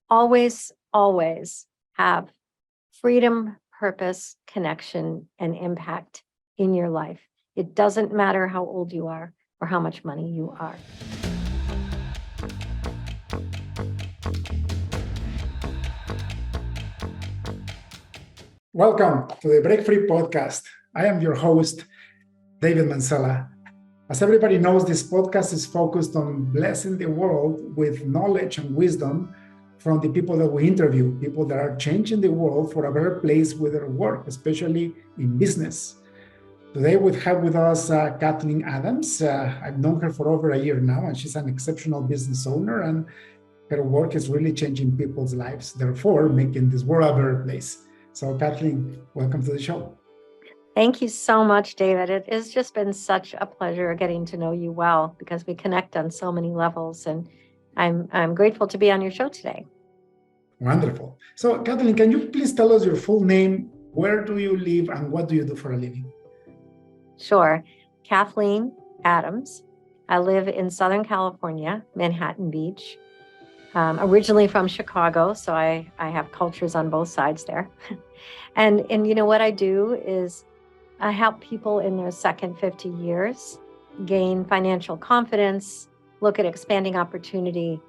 Always, always have freedom, purpose, connection, and impact in your life. It doesn't matter how old you are or how much money you are. Welcome to the Break Free podcast. I am your host, David Mansella. As everybody knows, this podcast is focused on blessing the world with knowledge and wisdom from the people that we interview, people that are changing the world for a better place with their work, especially in business. Today we have with us Kathleen Adams. I've known her for over a year now, and she's an exceptional business owner, and her work is really changing people's lives, therefore making this world a better place. So Kathleen, welcome to the show. Thank you so much, David. It has just been such a pleasure getting to know you well because we connect on so many levels, and I'm grateful to be on your show today. Wonderful. So Kathleen, can you please tell us your full name? Where do you live and what do you do for a living? Sure. Kathleen Adams. I live in Southern California, Manhattan Beach. Originally from Chicago, so I have cultures on both sides there. and you know what I do is I help people in their second 50 years gain financial confidence, look at expanding opportunity,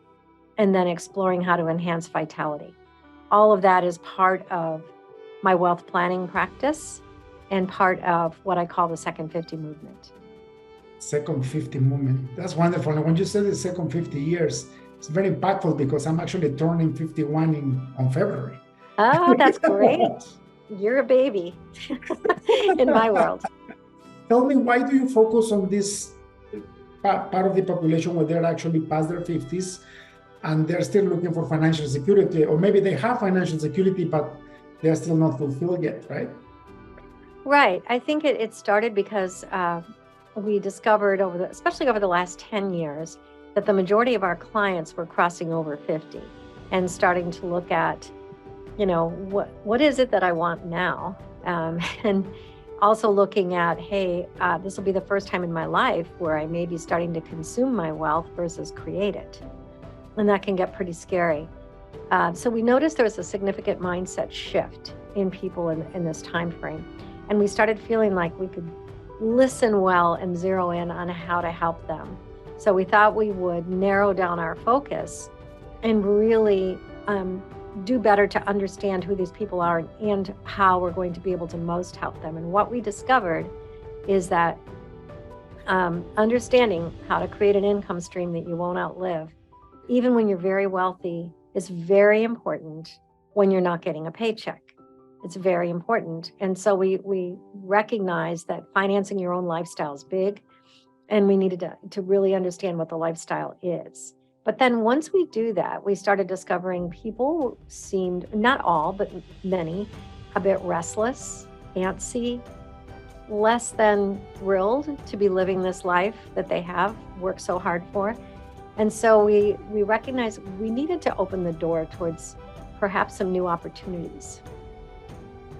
and then exploring how to enhance vitality. All of that is part of my wealth planning practice and part of what I call the second 50 movement. Second 50 movement. That's wonderful. And when you said the second 50 years, it's very impactful because I'm actually turning 51 on February. Oh, that's great. You're a baby in my world. Tell me, why do you focus on this part of the population where they're actually past their 50s and they're still looking for financial security, or maybe they have financial security, but they're still not fulfilled yet, right? Right. I think it started because we discovered especially over the last 10 years, that the majority of our clients were crossing over 50 and starting to look at, what is it that I want now? And also looking at, hey, this will be the first time in my life where I may be starting to consume my wealth versus create it. And that can get pretty scary. So we noticed there was a significant mindset shift in people in this time frame. And we started feeling like we could listen well and zero in on how to help them. So we thought we would narrow down our focus and really do better to understand who these people are and how we're going to be able to most help them. And what we discovered is that understanding how to create an income stream that you won't outlive, even when you're very wealthy, is very important when you're not getting a paycheck. It's very important. And so we recognize that financing your own lifestyle is big, and we needed to really understand what the lifestyle is. But then once we do that, we started discovering people seemed, not all, but many, a bit restless, antsy, less than thrilled to be living this life that they have worked so hard for. And so we recognized we needed to open the door towards perhaps some new opportunities.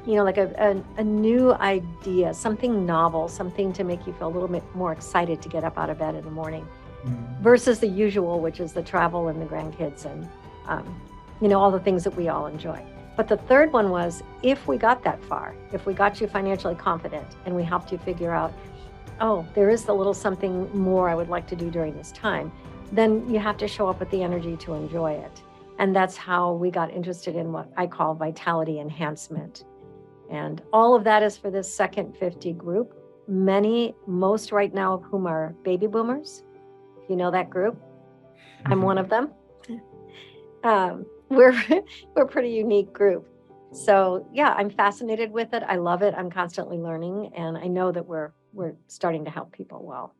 Like a new idea, something novel, something to make you feel a little bit more excited to get up out of bed in the morning versus the usual, which is the travel and the grandkids and, all the things that we all enjoy. But the third one was, if we got that far, if we got you financially confident and we helped you figure out, oh, there is a little something more I would like to do during this time, then you have to show up with the energy to enjoy it. And that's how we got interested in what I call vitality enhancement. And all of that is for this second 50 group, most right now of whom are baby boomers. If you know that group, I'm one of them. We're a pretty unique group. So yeah, I'm fascinated with it. I love it. I'm constantly learning. And I know that we're starting to help people well.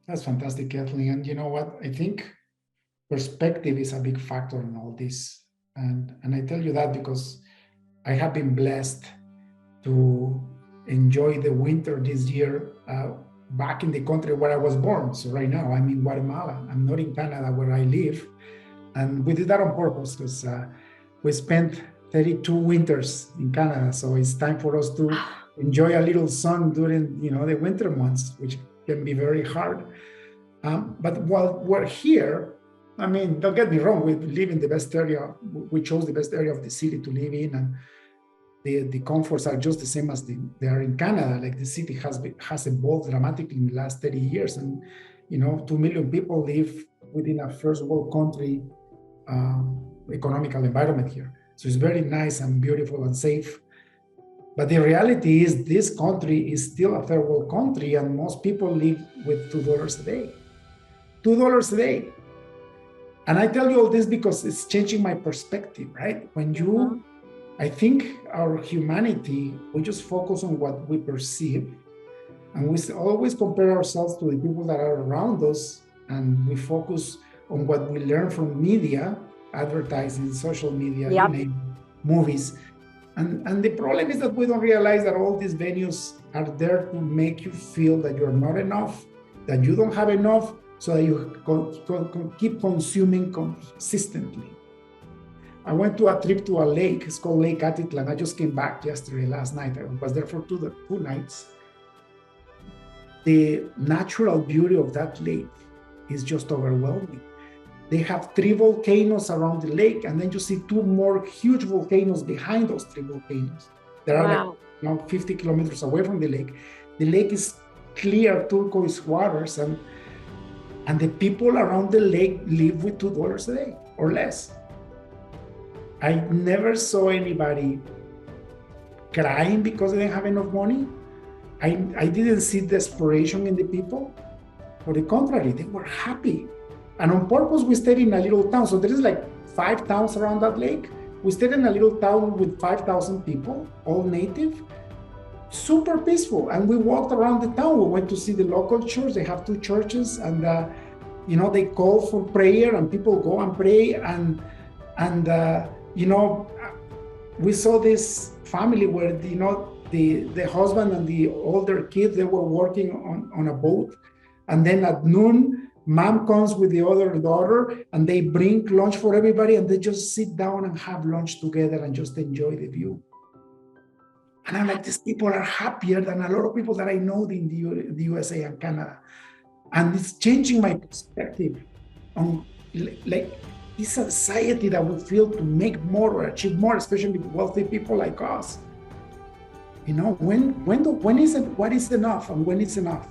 That's fantastic, Kathleen. And you know what? I think perspective is a big factor in all this. And I tell you that because I have been blessed to enjoy the winter this year back in the country where I was born. So right now I'm in Guatemala. I'm not in Canada where I live. And we did that on purpose because we spent 32 winters in Canada. So it's time for us to enjoy a little sun during, the winter months, which can be very hard. But while we're here, I mean, don't get me wrong, we live in the best area. We chose the best area of the city to live in, and the comforts are just the same as they are in Canada. Like the city has evolved dramatically in the last 30 years, and 2 million people live within a first world country economical environment here. So it's very nice and beautiful and safe. But the reality is this country is still a third world country, and most people live with $2 a day. $2 a day. And I tell you all this because it's changing my perspective, right? I think our humanity, we just focus on what we perceive, and we always compare ourselves to the people that are around us, and we focus on what we learn from media, advertising, social media, Yep. you name, movies. And the problem is that we don't realize that all these venues are there to make you feel that you're not enough, that you don't have enough, so that you keep consuming consistently. I went to a trip to a lake. It's called Lake Atitlan. I just came back last night. I was there for two nights. The natural beauty of that lake is just overwhelming. They have 3 volcanoes around the lake, and then you see 2 more huge volcanoes behind those 3 volcanoes. They are like 50 kilometers away from the lake. The lake is clear turquoise waters, and the people around the lake live with $2 a day or less. I never saw anybody crying because they didn't have enough money. I didn't see desperation in the people. On the contrary, they were happy. And on purpose, we stayed in a little town. So there is like 5 towns around that lake. We stayed in a little town with 5,000 people, all native, super peaceful. And we walked around the town. We went to see the local church. They have 2 churches, and they call for prayer, and people go and pray. And we saw this family where the husband and the older kid, they were working on a boat, and then at noon, mom comes with the other daughter, and they bring lunch for everybody, and they just sit down and have lunch together and just enjoy the view. And I'm like, these people are happier than a lot of people that I know in the USA and Canada. And it's changing my perspective on like this anxiety that we feel to make more or achieve more, especially with wealthy people like us. When is it, what is enough, and when it's enough?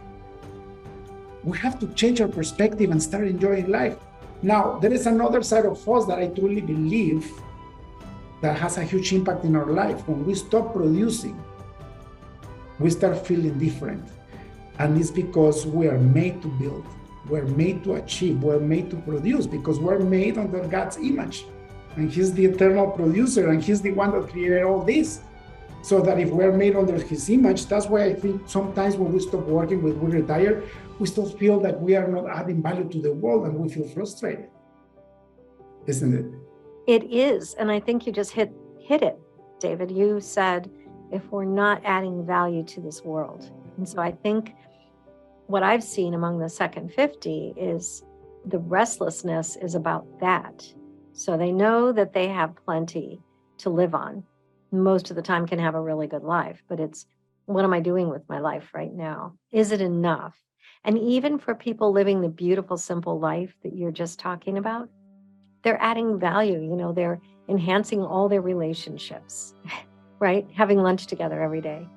We have to change our perspective and start enjoying life. Now, there is another side of us that I truly believe that has a huge impact in our life. When we stop producing, we start feeling different. And it's because we are made to build, we're made to achieve, we're made to produce, because we're made under God's image. And He's the eternal producer, and He's the one that created all this. So that if we're made under His image, that's why I think sometimes when we stop working, when we retire, we still feel that we are not adding value to the world, and we feel frustrated. Isn't it? It is. And I think you just hit it, David. You said, if we're not adding value to this world. And so I think what I've seen among the second 50 is the restlessness is about that. So they know that they have plenty to live on. Most of the time can have a really good life, but it's, what am I doing with my life right now? Is it enough? And even for people living the beautiful, simple life that you're just talking about, they're adding value. They're enhancing all their relationships, right? Having lunch together every day.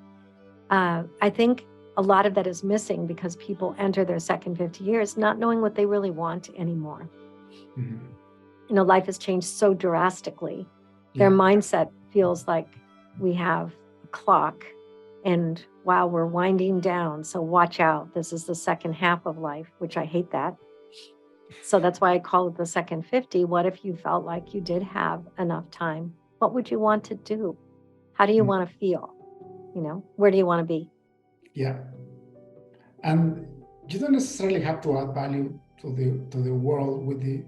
I think a lot of that is missing because people enter their second 50 years not knowing what they really want anymore. Mm-hmm. Life has changed so drastically. Their mindset feels like we have a clock, and wow, we're winding down. So watch out. This is the second half of life, which I hate that. So that's why I call it the second 50. What if you felt like you did have enough time? What would you want to do? How do you want to feel? Where do you want to be? Yeah. And you don't necessarily have to add value to the world with the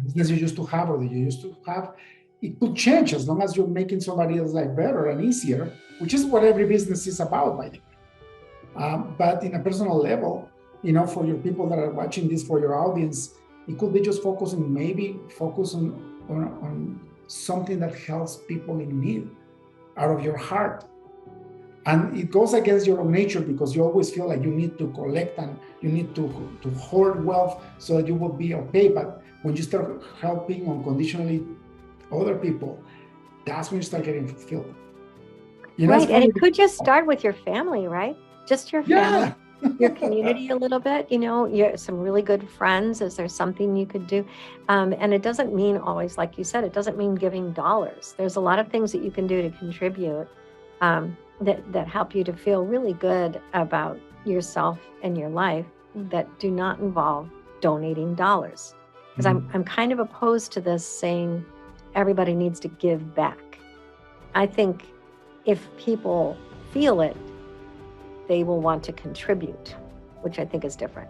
business you used to have or that you used to have. It could change as long as you're making somebody else's life better and easier, which is what every business is about, by the way. But in a personal level, for your people that are watching this, for your audience, it could be just focus on something that helps people in need out of your heart. And it goes against your own nature because you always feel like you need to collect and you need to hoard wealth so that you will be okay. But when you start helping unconditionally other people, that's when you start getting fulfilled. Right. And it could just start with your family, right? Just your family, Yeah. your community a little bit, some really good friends. Is there something you could do? And it doesn't mean always, like you said, it doesn't mean giving dollars. There's a lot of things that you can do to contribute that help you to feel really good about yourself and your life that do not involve donating dollars. Because I'm kind of opposed to this saying everybody needs to give back. I think if people feel it, they will want to contribute, which I think is different.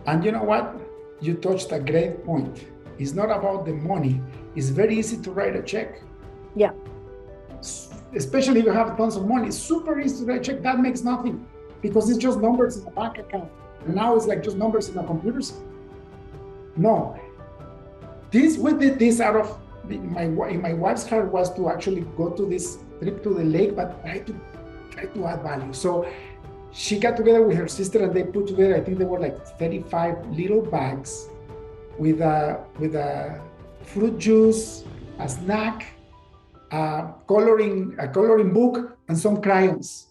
And you know what? You touched a great point. It's not about the money. It's very easy to write a check. Yeah. Especially if you have tons of money. It's super easy to write a check. That makes nothing because it's just numbers in a bank account. And now it's like just numbers in a computer. No. We did this out of my wife's heart was to actually go to this trip to the lake, but try to add value. So she got together with her sister and they put together, I think they were like 35 little bags with a fruit juice, a snack, a coloring book, and some crayons.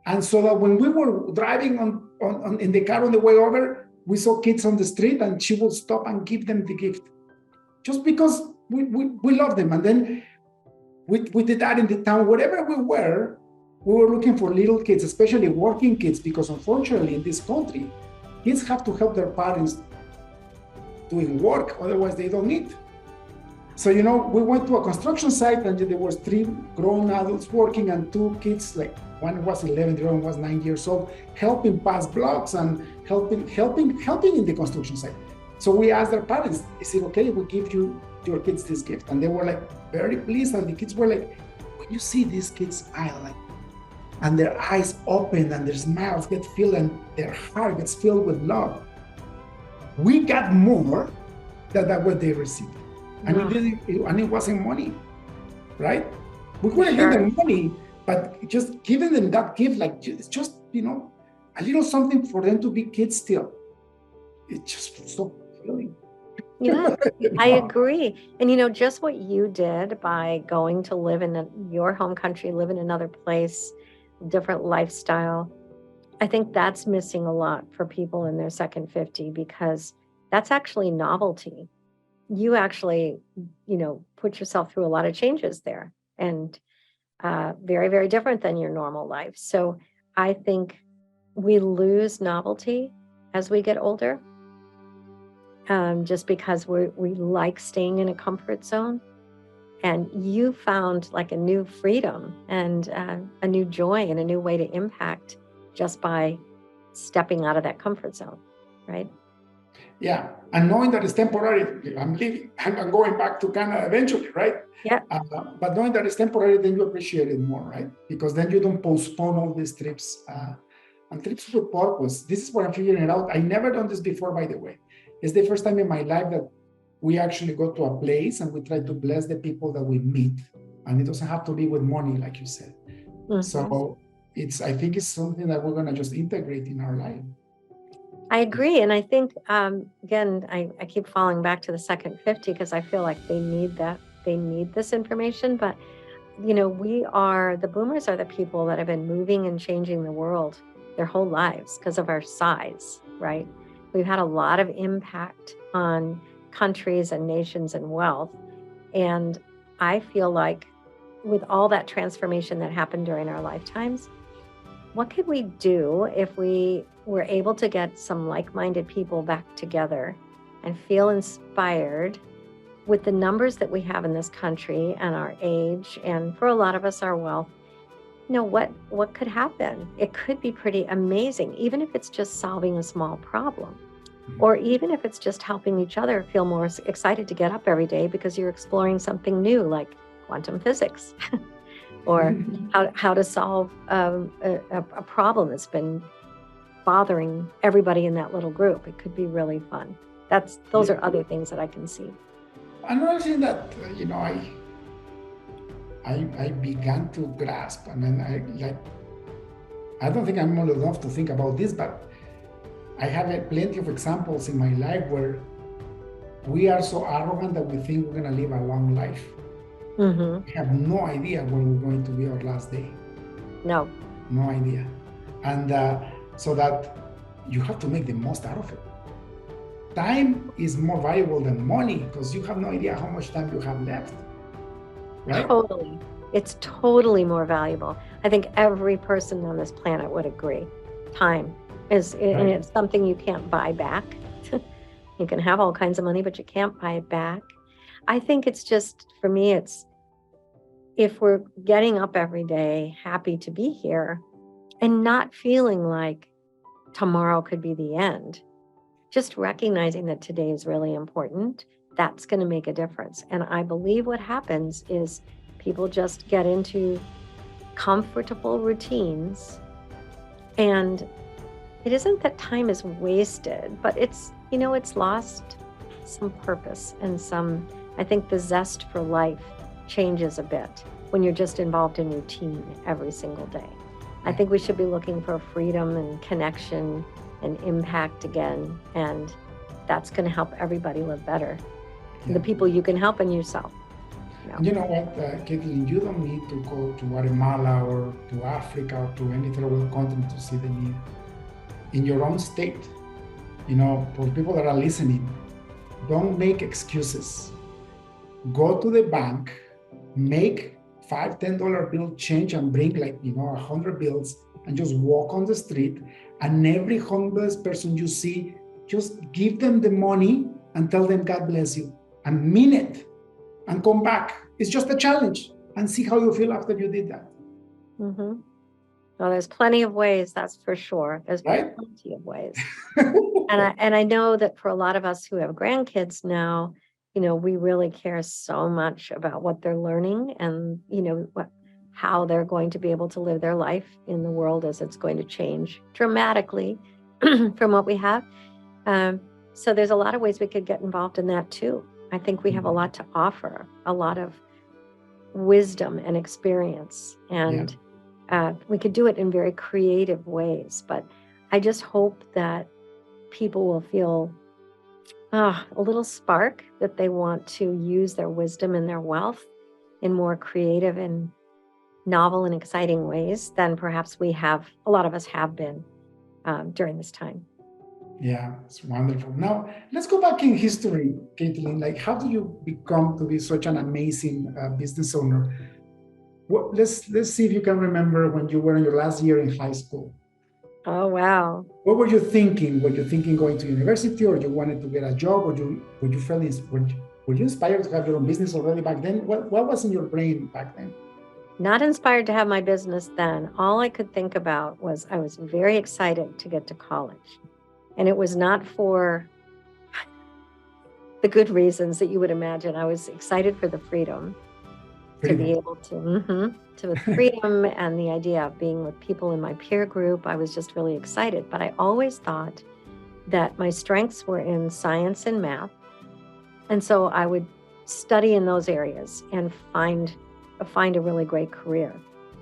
And so that when we were driving on in the car on the way over, we saw kids on the street and she would stop and give them the gift. Just because we love them. And then we did that in the town, wherever we were looking for little kids, especially working kids, because unfortunately in this country, kids have to help their parents doing work, otherwise they don't eat. So, we went to a construction site and there was 3 grown adults working and 2 kids, like one was 11, the other one was 9 years old, helping pass blocks and helping in the construction site. So we asked their parents, is it okay if we give your kids this gift? And they were like very pleased. And the kids were like, when you see these kids smile, and their eyes open and their smiles get filled and their heart gets filled with love, we got more than what they received. And it wasn't money, right? We couldn't give them money, but just giving them that gift, like it's just, a little something for them to be kids still. It's just so fulfilling. Yeah, I agree. And just what you did by going to live in your home country, live in another place, different lifestyle, I think that's missing a lot for people in their second 50 because that's actually novelty. You actually, put yourself through a lot of changes there and very, very different than your normal life. So I think we lose novelty as we get older. Just because we like staying in a comfort zone. And you found like a new freedom and a new joy and a new way to impact just by stepping out of that comfort zone, right? Yeah, and knowing that it's temporary, I'm leaving, I'm going back to Canada eventually, right? Yeah. But knowing that it's temporary, then you appreciate it more, right? Because then you don't postpone all these trips and trips with purpose. This is what I'm figuring it out. I never done this before, by the way. It's the first time in my life that we actually go to a place and we try to bless the people that we meet. And it doesn't have to be with money, like you said. Mm-hmm. So I think it's something that we're going to just integrate in our life. I agree. And I think, again, I keep falling back to the second 50 because I feel like they need this information. But, the boomers are the people that have been moving and changing the world their whole lives because of our size, right? We've had a lot of impact on countries and nations and wealth. And I feel like with all that transformation that happened during our lifetimes, what could we do if we were able to get some like-minded people back together and feel inspired with the numbers that we have in this country and our age, and for a lot of us, our wealth? What could happen? It could be pretty amazing, even if it's just solving a small problem, or even if it's just helping each other feel more excited to get up every day because you're exploring something new like quantum physics or how to solve a problem that's been bothering everybody in that little group. It could be really fun. Those are other things that I can see. Another thing that, I began to grasp, and then I don't think I'm old enough to think about this, but I have plenty of examples in my life where we are so arrogant that we think we're going to live a long life. Mm-hmm. We have no idea where we're going to be our last day. No. No idea. And so that you have to make the most out of it. Time is more valuable than money because you have no idea how much time you have left. Right? Totally. It's totally more valuable. I think every person on this planet would agree. Time is, and it's something you can't buy back. You can have all kinds of money, but you can't buy it back. I think it's just, for me, it's if we're getting up every day, happy to be here, and not feeling like tomorrow could be the end, just recognizing that today is really important, that's going to make a difference. And I believe what happens is people just get into comfortable routines, and it isn't that time is wasted, but it's, it's lost some purpose and some, I think the zest for life changes a bit when you're just involved in routine every single day. I think we should be looking for freedom and connection and impact again. And that's going to help everybody live better. Yeah. The people you can help and yourself. You know what, Caitlin, you don't need to go to Guatemala or to Africa or to any third world continent to see the need. In your own state, for people that are listening, don't make excuses. Go to the bank, make $5, $10 bill change and bring 100 bills and just walk on the street, and every homeless person you see, just give them the money and tell them God bless you and mean it and come back. It's just a challenge and see how you feel after you did that. Mm-hmm. Well, there's plenty of ways, that's for sure. There's right? Plenty of ways. and I know that for a lot of us who have grandkids now, we really care so much about what they're learning and, how they're going to be able to live their life in the world as it's going to change dramatically from what we have. So there's a lot of ways we could get involved in that too. I think we have a lot to offer, a lot of wisdom and experience, and we could do it in very creative ways. But I just hope that people will feel a little spark that they want to use their wisdom and their wealth in more creative and novel and exciting ways than perhaps a lot of us have been during this time. Yeah, it's wonderful. Now, let's go back in history, Caitlin. How do you become to be such an amazing business owner? Let's see if you can remember when you were in your last year in high school. Oh, wow. What were you thinking? Were you thinking going to university, or you wanted to get a job, or were you inspired to have your own business already back then? What was in your brain back then? Not inspired to have my business then. All I could think about was I was very excited to get to college. And it was not for the good reasons that you would imagine. I was excited for the freedom. To be able to the freedom and the idea of being with people in my peer group. I was just really excited. But I always thought that my strengths were in science and math. And so I would study in those areas and find a really great career.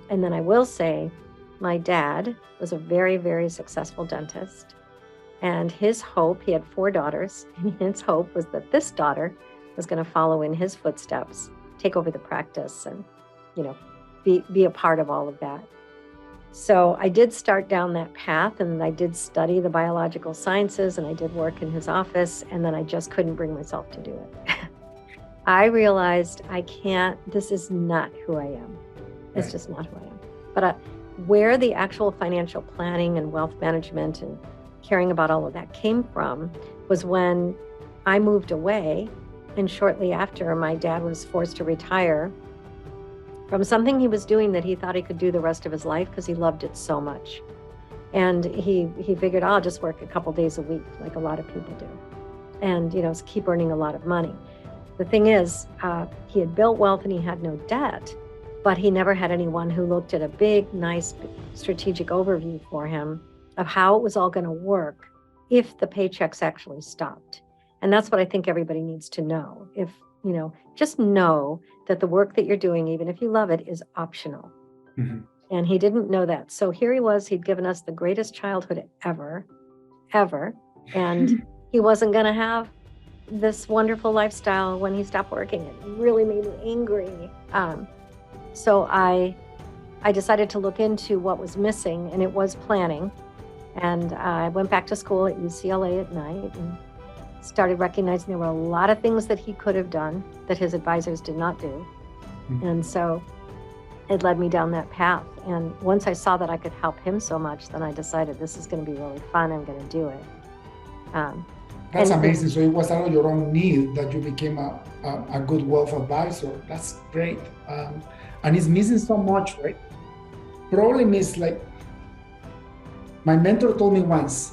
And then I will say, my dad was a very, very successful dentist. And his hope, he had 4 daughters, and his hope was that this daughter was going to follow in his footsteps, take over the practice and, be a part of all of that. So I did start down that path, and I did study the biological sciences, and I did work in his office, and then I just couldn't bring myself to do it. I realized this is not who I am. It's just not who I am. But where the actual financial planning and wealth management and caring about all of that came from was when I moved away, and shortly after, my dad was forced to retire from something he was doing that he thought he could do the rest of his life because he loved it so much. And he figured, I'll just work a couple days a week like a lot of people do, and keep earning a lot of money. The thing is, he had built wealth and he had no debt, but he never had anyone who looked at a big, nice strategic overview for him of how it was all going to work if the paychecks actually stopped. And that's what I think everybody needs to know. If just know that the work that you're doing, even if you love it, is optional. Mhm. And he didn't know that. So here he was, he'd given us the greatest childhood ever, ever. And he wasn't going to have this wonderful lifestyle when he stopped working. It really made me angry. So I decided to look into what was missing, and it was planning. And I went back to school at UCLA at night and started recognizing there were a lot of things that he could have done that his advisors did not do. Mhm. And so it led me down that path. And once I saw that I could help him so much, then I decided this is going to be really fun. I'm going to do it. That's And- amazing. So it was out of your own need that you became a good wealth advisor. That's great. And it's missing so much, right? Problem is, like, my mentor told me once,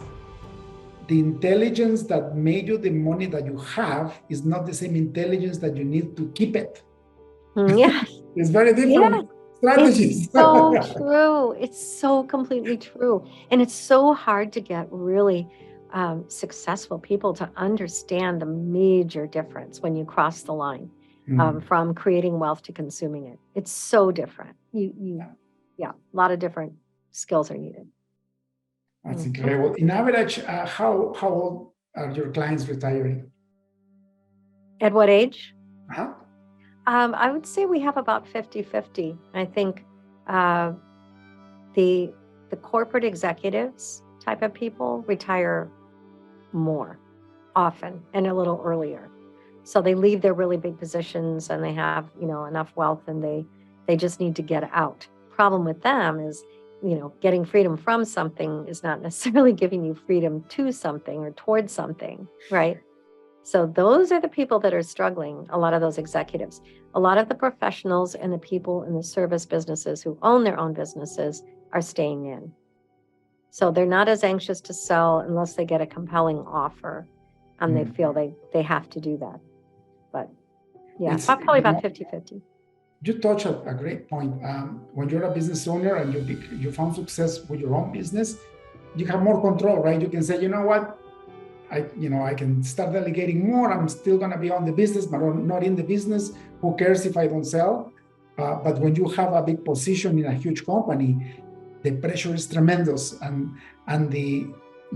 the intelligence that made you the money that you have is not the same intelligence that you need to keep it. Yeah. It's very different strategies. It's so true. It's so completely true. And it's so hard to get really successful people to understand the major difference when you cross the line from creating wealth to consuming it. It's so different. Yeah, a lot of different skills are needed. That's incredible. In average, how old are your clients retiring? At what age? Uh-huh. I would say we have about 50-50. I think the corporate executives type of people retire more often and a little earlier. So they leave their really big positions and they have, enough wealth, and they just need to get out. Problem with them is, getting freedom from something is not necessarily giving you freedom to something or towards something, right? So those are the people that are struggling, a lot of those executives. A lot of the professionals and the people in the service businesses who own their own businesses are staying in. So they're not as anxious to sell unless they get a compelling offer and they feel they have to do that. But yeah, probably about 50-50. You touch a great point. When you're a business owner and you found success with your own business, you have more control, right? You can say, you know what, I can start delegating more. I'm still going to be on the business, but I'm not in the business. Who cares if I don't sell? But when you have a big position in a huge company, the pressure is tremendous, and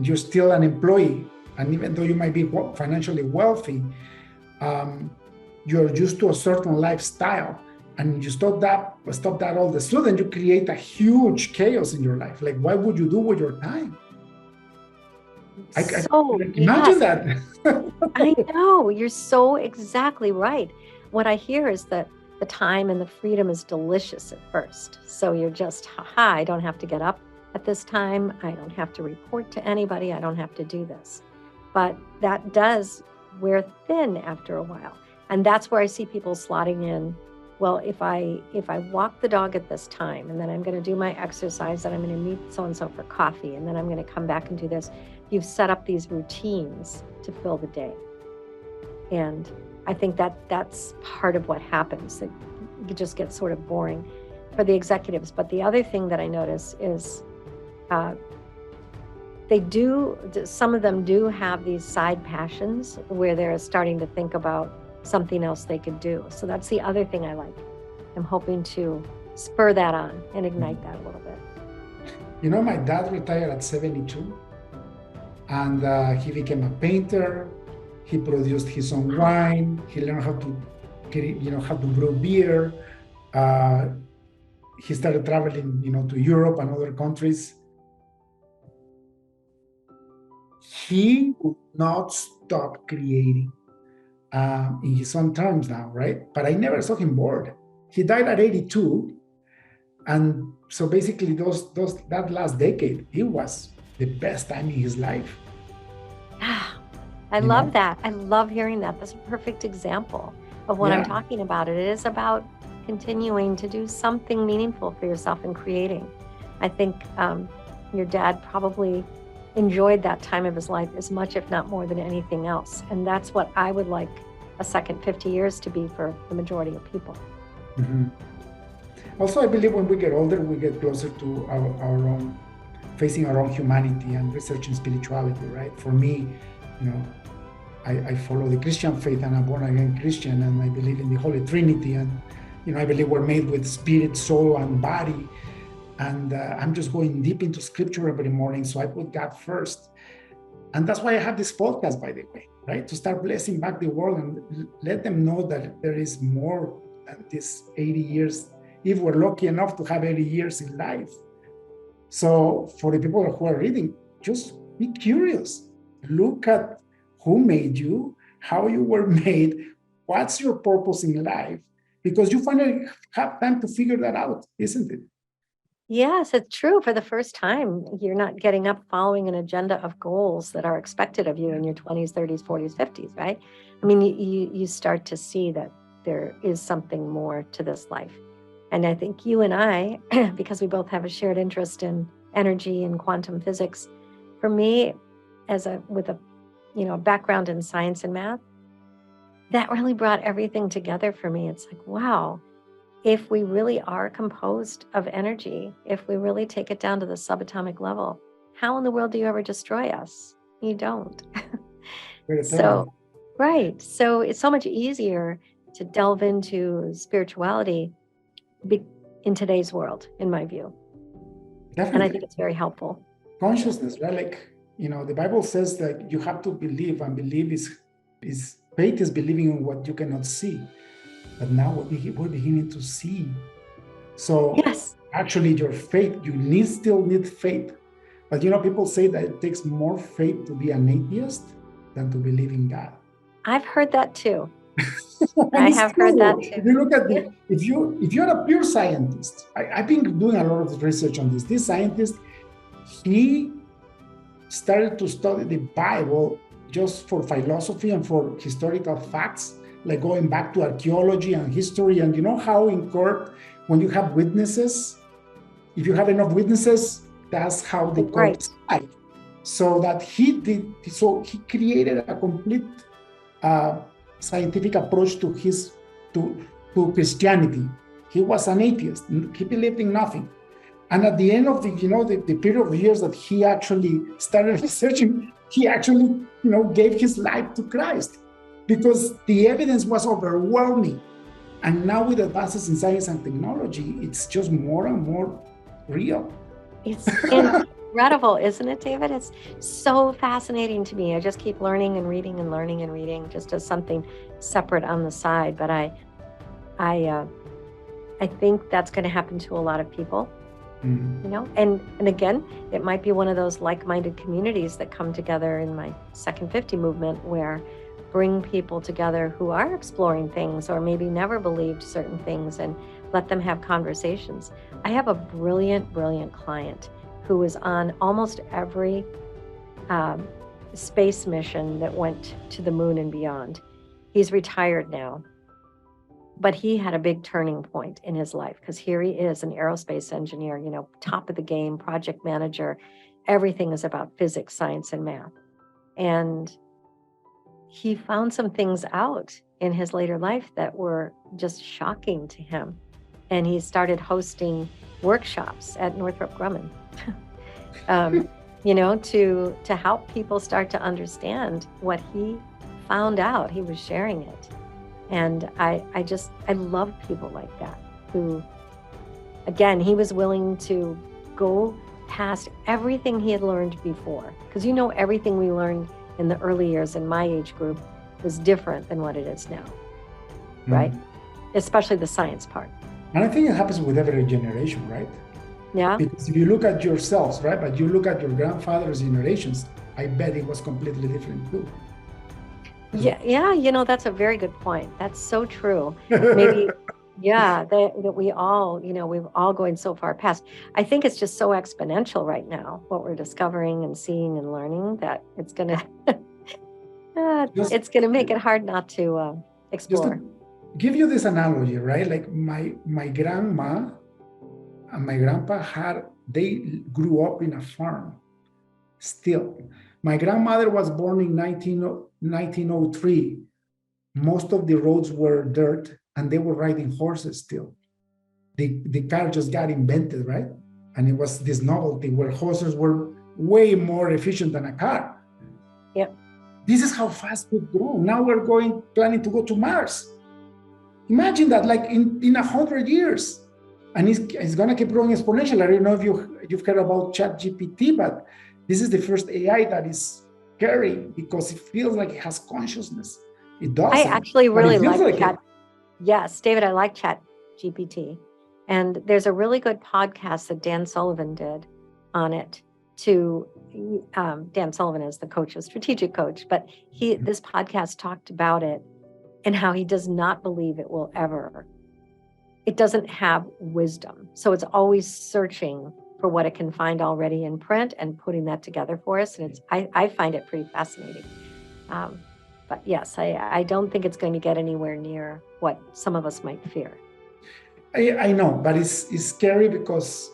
you're still an employee. And even though you might be financially wealthy, you're used to a certain lifestyle, and you stop that all of a sudden, you create a huge chaos in your life. Like, what would you do with your time? I imagine that. I know, you're so exactly right. What I hear is that the time and the freedom is delicious at first. So you're just, I don't have to get up at this time. I don't have to report to anybody. I don't have to do this. But that does wear thin after a while. And that's where I see people slotting in. Well, if I walk the dog at this time, and then I'm going to do my exercise, and I'm going to meet so-and-so for coffee, and then I'm going to come back and do this. You've set up these routines to fill the day. And I think that's part of what happens. It just gets sort of boring for the executives. But the other thing that I notice is some of them do have these side passions where they're starting to think about something else they could do. So that's the other thing I like. I'm hoping to spur that on and ignite that a little bit. My dad retired at 72, and he became a painter. He produced his own wine. He learned how to brew beer. He started traveling, to Europe and other countries. He would not stop creating in his own terms now, right? But I never saw him bored. He died at 82. And so basically that last decade, it was the best time in his life. I love that. I love hearing that. That's a perfect example of what I'm talking about. It is about continuing to do something meaningful for yourself and creating. I think your dad probably enjoyed that time of his life as much, if not more, than anything else. And that's what I would like a second 50 years to be for the majority of people. Mm-hmm. Also, I believe when we get older, we get closer to our own, facing our own humanity and researching spirituality, right? For me, I follow the Christian faith and I'm born again Christian, and I believe in the Holy Trinity, and I believe we're made with spirit, soul, and body. And I'm just going deep into scripture every morning. So I put God first. And that's why I have this podcast, by the way, right? To start blessing back the world and let them know that there is more than this 80 years, if we're lucky enough to have 80 years in life. So for the people who are reading, just be curious. Look at who made you, how you were made, what's your purpose in life, because you finally have time to figure that out, isn't it? Yes, it's true. For the first time, you're not getting up following an agenda of goals that are expected of you in your 20s, 30s, 40s, 50s, right? I mean, you start to see that there is something more to this life. And I think you and I, because we both have a shared interest in energy and quantum physics, for me, with a background in science and math, that really brought everything together for me. It's like, wow, if we really are composed of energy, if we really take it down to the subatomic level, how in the world do you ever destroy us? You don't. So, right. So it's so much easier to delve into spirituality in today's world, in my view. Definitely. And I think it's very helpful. Consciousness, right? Like, the Bible says that you have to believe, and believe is faith is believing in what you cannot see. But now we're beginning to see. So yes, actually your faith, you still need faith. But people say that it takes more faith to be an atheist than to believe in God. I've heard that too. I have heard that too. If you look at if you're a pure scientist, I've been doing a lot of research on this. This scientist, he started to study the Bible just for philosophy and for historical facts, like going back to archaeology and history. And you know how in court, when you have witnesses, if you have enough witnesses, that's how the court decide. So that he created a complete scientific approach to Christianity. He was an atheist. He believed in nothing. And at the end of the period of years that he actually started researching, he actually, gave his life to Christ, because the evidence was overwhelming. And now with advances in science and technology, it's just more and more real. It's incredible, isn't it, David? It's so fascinating to me. I just keep learning and reading and learning and reading, just as something separate on the side. But I think that's going to happen to a lot of people. And again, it might be one of those like-minded communities that come together in my Second 50 movement, where bring people together who are exploring things or maybe never believed certain things, and let them have conversations. I have a brilliant client who was on almost every space mission that went to the moon and beyond. He's retired now. But he had a big turning point in his life, because here he is, an aerospace engineer, top of the game, project manager. Everything is about physics, science, and math. And he found some things out in his later life that were just shocking to him. And he started hosting workshops at Northrop Grumman, to help people start to understand what he found out. He was sharing it. And I love people like that, who, again, he was willing to go past everything he had learned before. Because everything we learned in the early years in my age group was different than what it is now, right? Especially the science part. And I think it happens with every generation, right? Yeah. Because if you look at yourselves, right, but you look at your grandfather's generations, I bet it was completely different too. Yeah, that's a very good point. That's so true. Maybe, that we all, we've all going so far past. I think it's just so exponential right now, what we're discovering and seeing and learning, that it's gonna make it hard not to explore. Just to give you this analogy, right? Like my grandma and my grandpa they grew up in a farm. Still, my grandmother was born in 1903. Most of the roads were dirt, and they were riding horses still. The car just got invented, right? And it was this novelty where horses were way more efficient than a car. Yep. This is how fast we've grown. Now we're planning to go to Mars. Imagine that, like in 100 years. And it's going to keep growing exponentially. I don't know if you've heard about ChatGPT, but this is the first AI that is scary because it feels like it has consciousness. It doesn't. I actually really like Chat. Yes, David, I like ChatGPT. And there's a really good podcast that Dan Sullivan did on it. Dan Sullivan is the coach, a strategic coach, but this podcast talked about it and how he does not believe it doesn't have wisdom. So it's always searching for what it can find already in print and putting that together for us. And I find it pretty fascinating. But yes, I don't think it's going to get anywhere near what some of us might fear. I know, but it's scary because,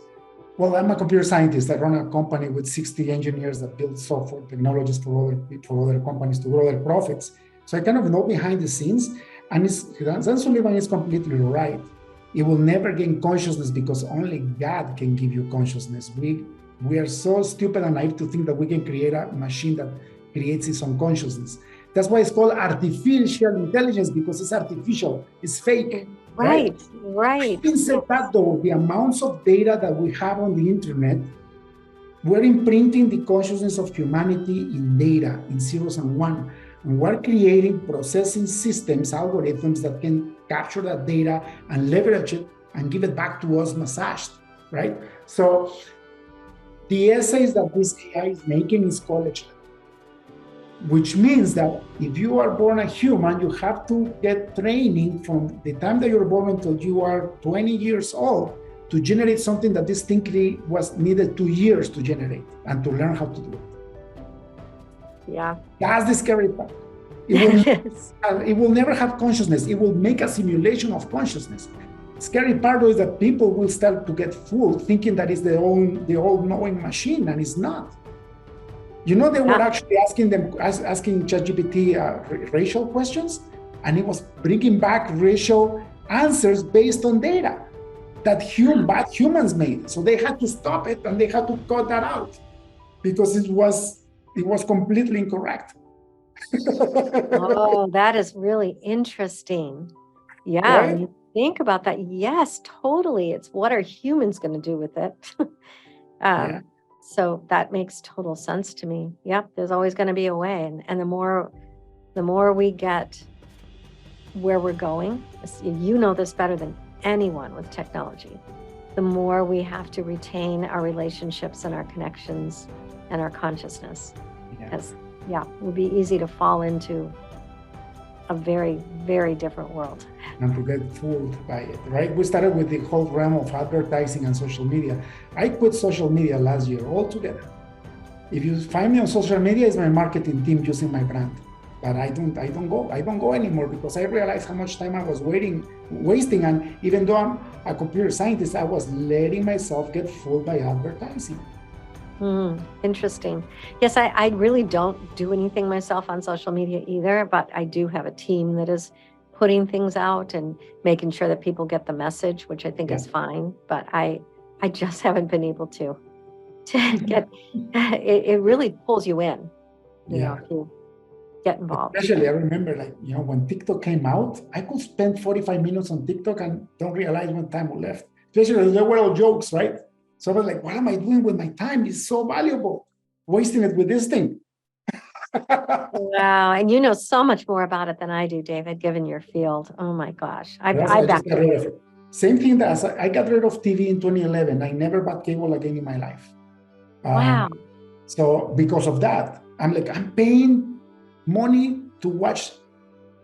well, I'm a computer scientist. I run a company with 60 engineers that build software technologies for other companies to grow their profits. So I kind of know behind the scenes, and Dan Sullivan is completely right. It will never gain consciousness because only God can give you consciousness. We are so stupid and naive to think that we can create a machine that creates its own consciousness. That's why it's called artificial intelligence, because it's artificial, it's fake. Right. Having said that, though, the amounts of data that we have on the internet, we're imprinting the consciousness of humanity in data, in zeros and one. And we're creating processing systems, algorithms that can capture that data and leverage it and give it back to us massaged, right? So the essays that this AI is making is college level, which means that if you are born a human, you have to get training from the time that you're born until you are 20 years old to generate something that distinctly was needed 2 years to generate and to learn how to do it. Yeah. That's the scary part. It will never have consciousness. It will make a simulation of consciousness. Scary part is that people will start to get fooled thinking that it's the all-knowing machine, and it's not. You know, they were actually asking ChatGPT racial questions, and it was bringing back racial answers based on data that bad humans made. So they had to stop it and they had to cut that out because it was completely incorrect. Oh, that is really interesting. Yeah, Right? when you think about that, yes, totally. It's what are humans going to do with it? Yeah. So that makes total sense to me. Yep, there's always going to be a way. And the more we get where we're going, you know this better than anyone with technology, the more we have to retain our relationships and our connections and our consciousness. Because it would be easy to fall into a very, very different world. And to get fooled by it, right? We started with the whole realm of advertising and social media. I quit social media last year altogether. If you find me on social media, it's my marketing team using my brand. But I don't go anymore because I realized how much time I was wasting. And even though I'm a computer scientist, I was letting myself get fooled by advertising. Interesting. Yes, I really don't do anything myself on social media either, but I do have a team that is putting things out and making sure that people get the message, which I think is fine. But I just haven't been able to get it really pulls you in, you know, if you get involved. Especially, I remember, when TikTok came out, I could spend 45 minutes on TikTok and don't realize when time left. Especially, there were all jokes, right? So I was like, what am I doing with my time? It's so valuable. Wasting it with this thing. Wow. And you know so much more about it than I do, David, given your field. Oh my gosh. I just got rid of it. Same thing that I got rid of TV in 2011. I never bought cable again in my life. Wow. So because of that, I'm paying money to watch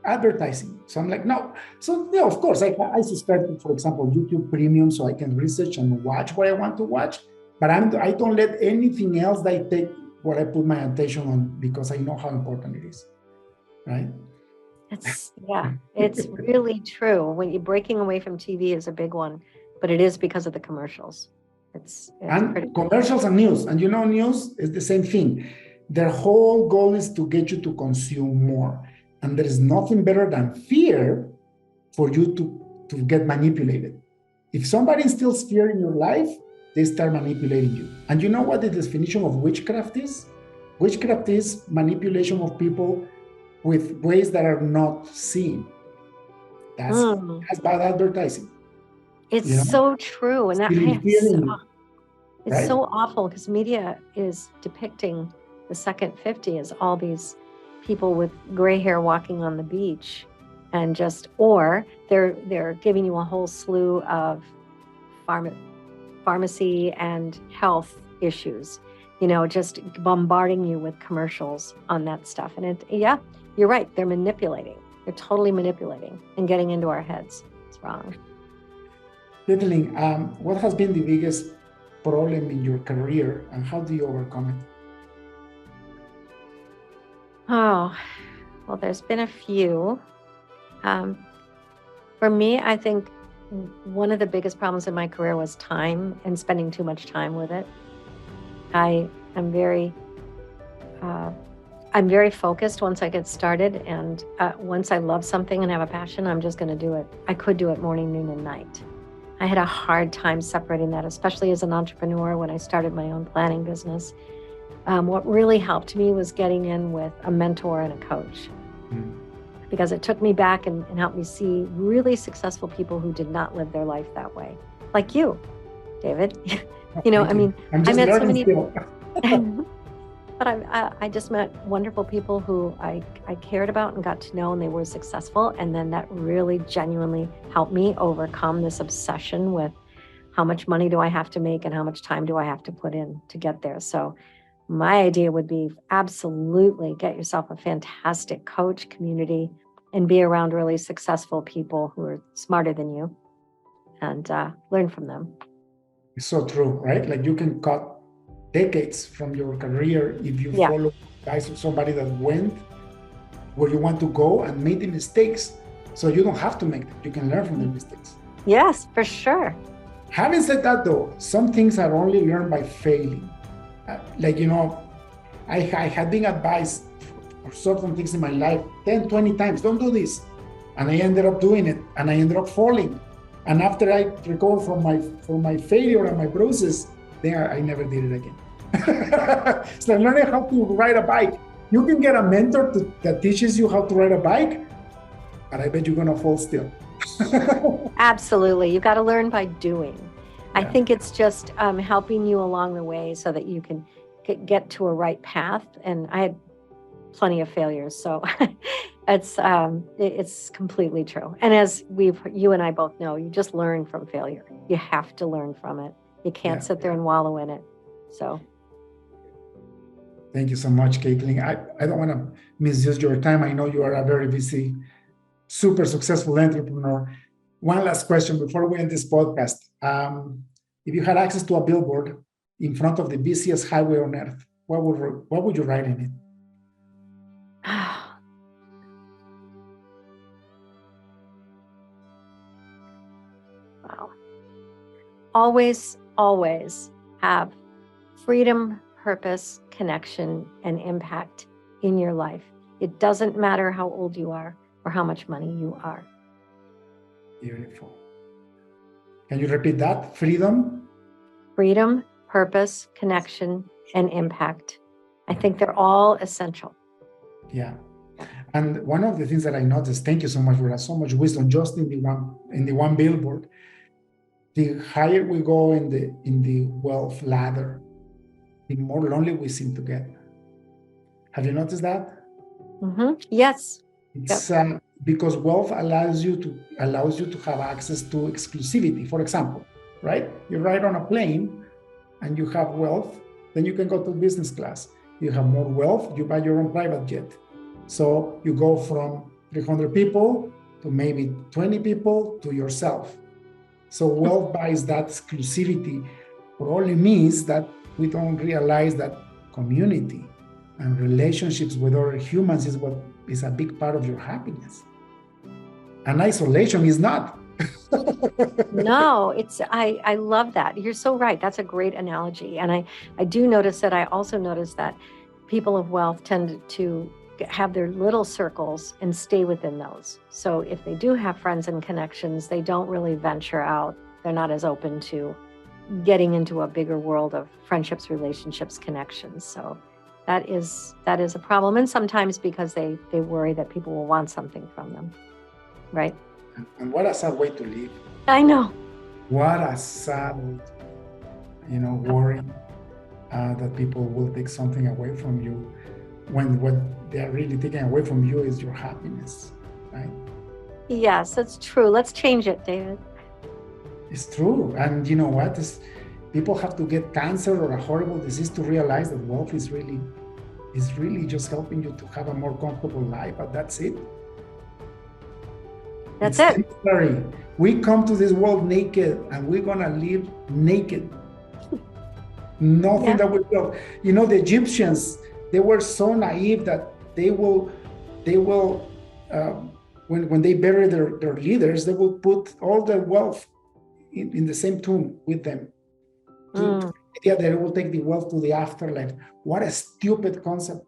advertising. So I'm like, no. So yeah, of course, I subscribe to, for example, YouTube Premium, so I can research and watch what I want to watch. But I don't let anything else that I take what I put my attention on because I know how important it is, right? It's really true. When you're breaking away from TV is a big one, but it is because of the commercials. It's and commercials and news. And news is the same thing. Their whole goal is to get you to consume more. And there is nothing better than fear for you to get manipulated. If somebody instills fear in your life, they start manipulating you. And you know what the definition of witchcraft is? Witchcraft is manipulation of people with ways that are not seen. That's Mm. that's bad advertising. It's You know, so true. And that stealing feeling, it's right? so awful because media is depicting the second 50 as all these people with gray hair walking on the beach and or they're giving you a whole slew of pharmacy and health issues, just bombarding you with commercials on that stuff. And yeah, you're right. They're manipulating. They're totally manipulating and getting into our heads. It's wrong. Caitlin, what has been the biggest problem in your career and how do you overcome it? Oh, well, there's been a few. For me, I think one of the biggest problems in my career was time and spending too much time with it. I'm very I'm very focused once I get started, and once I love something and have a passion, I'm just going to do it. I could do it morning, noon, and night. I had a hard time separating that, especially as an entrepreneur when I started my own planning business. What really helped me was getting in with a mentor and a coach, because it took me back and helped me see really successful people who did not live their life that way, like you, David. I mean, I'm just I met so learning many, still. but I just met wonderful people who I cared about and got to know, and they were successful. And then that really genuinely helped me overcome this obsession with how much money do I have to make and how much time do I have to put in to get there. So my idea would be absolutely get yourself a fantastic coach community and be around really successful people who are smarter than you and learn from them. It's so true, right? Like you can cut decades from your career if you follow guys or somebody that went where you want to go and made the mistakes. So you don't have to make them. You can learn from the mistakes. Yes, for sure. Having said that, though, some things are only learned by failing. I had been advised for certain things in my life 10, 20 times, don't do this. And I ended up doing it and I ended up falling. And after I recovered from my failure and my bruises, then I never did it again. It's like learning how to ride a bike. You can get a mentor that teaches you how to ride a bike, but I bet you're gonna fall still. Absolutely. You got to learn by doing. Yeah. I think it's just helping you along the way so that you can get to a right path. And I had plenty of failures, so it's completely true. And as you and I both know, you just learn from failure. You have to learn from it. You can't sit there and wallow in it. So. Thank you so much, Caitlin. I don't want to misuse your time. I know you are a very busy, super successful entrepreneur. One last question before we end this podcast. If you had access to a billboard in front of the busiest highway on earth, what would you write in it? Wow. Always, always have freedom, purpose, connection, and impact in your life. It doesn't matter how old you are or how much money you are. Beautiful. Can you repeat that? Freedom, purpose, connection, and impact. I think they're all essential. Yeah. And one of the things that I noticed, thank you so much for that, so much wisdom just in the one billboard. The higher we go in the wealth ladder, the more lonely we seem to get. Have you noticed that? Mm-hmm. Yes. It's because wealth allows you to have access to exclusivity. For example, right? You ride on a plane and you have wealth, then you can go to business class. You have more wealth, you buy your own private jet. So you go from 300 people to maybe 20 people to yourself. So wealth buys that exclusivity, but only means that we don't realize that community and relationships with other humans is what is a big part of your happiness. And isolation is not. No, I love that. You're so right. That's a great analogy. And I do notice that. I also notice that people of wealth tend to have their little circles and stay within those. So if they do have friends and connections, they don't really venture out. They're not as open to getting into a bigger world of friendships, relationships, connections. So That is a problem. And sometimes because they worry that people will want something from them. Right. And what a sad way to live. I know. What a sad, worry that people will take something away from you when what they're really taking away from you is your happiness, right? Yes, it's true. Let's change it, David. It's true. And you know what? People have to get cancer or a horrible disease to realize that wealth is really just helping you to have a more comfortable life, but that's it. That's it. Temporary. We come to this world naked and we're gonna live naked. Nothing that we build. The Egyptians, they were so naive that they will when they bury their leaders, they will put all their wealth in the same tomb with them. Yeah, they will take the wealth to the afterlife. What a stupid concept.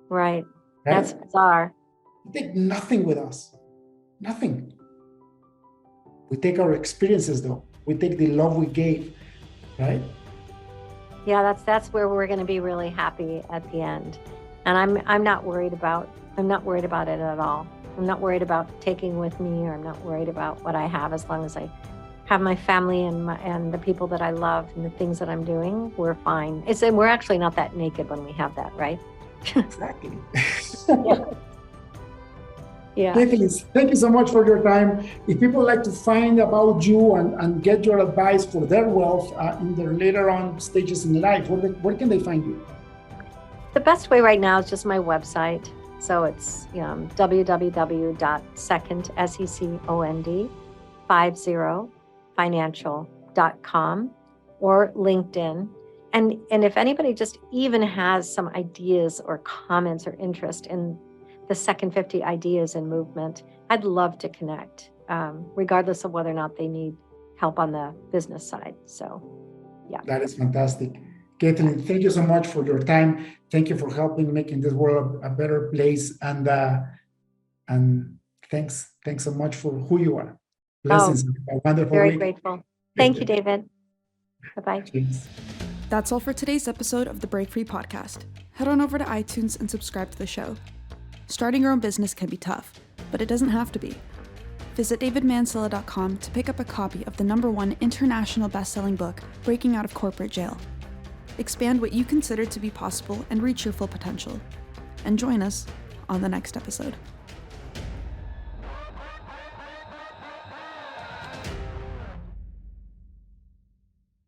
Right? That's bizarre. We take nothing with us. Nothing. We take our experiences, though. We take the love we gave, right? Yeah, that's where we're going to be really happy at the end. And I'm not worried about it at all. I'm not worried about taking with me, or I'm not worried about what I have. As long as I have my family and the people that I love and the things that I'm doing, we're fine. And we're actually not that naked when we have that, right? Exactly. Yeah. Thank you so much for your time. If people like to find about you and get your advice for their wealth in their later on stages in life, where can they find you? The best way right now is just my website. So it's www.second50financial.com or LinkedIn. And if anybody just even has some ideas or comments or interest in the Second 50 ideas and movement, I'd love to connect, regardless of whether or not they need help on the business side. So, yeah. That is fantastic. Caitlin, thank you so much for your time. Thank you for helping making this world a better place. And thanks so much for who you are. Blessings. A wonderful very week. Grateful. Thank you, David. Bye-bye. Cheers. That's all for today's episode of the Break Free Podcast. Head on over to iTunes and subscribe to the show. Starting your own business can be tough, but it doesn't have to be. Visit davidmansilla.com to pick up a copy of the #1 international best-selling book, Breaking Out of Corporate Jail. Expand what you consider to be possible and reach your full potential. And join us on the next episode.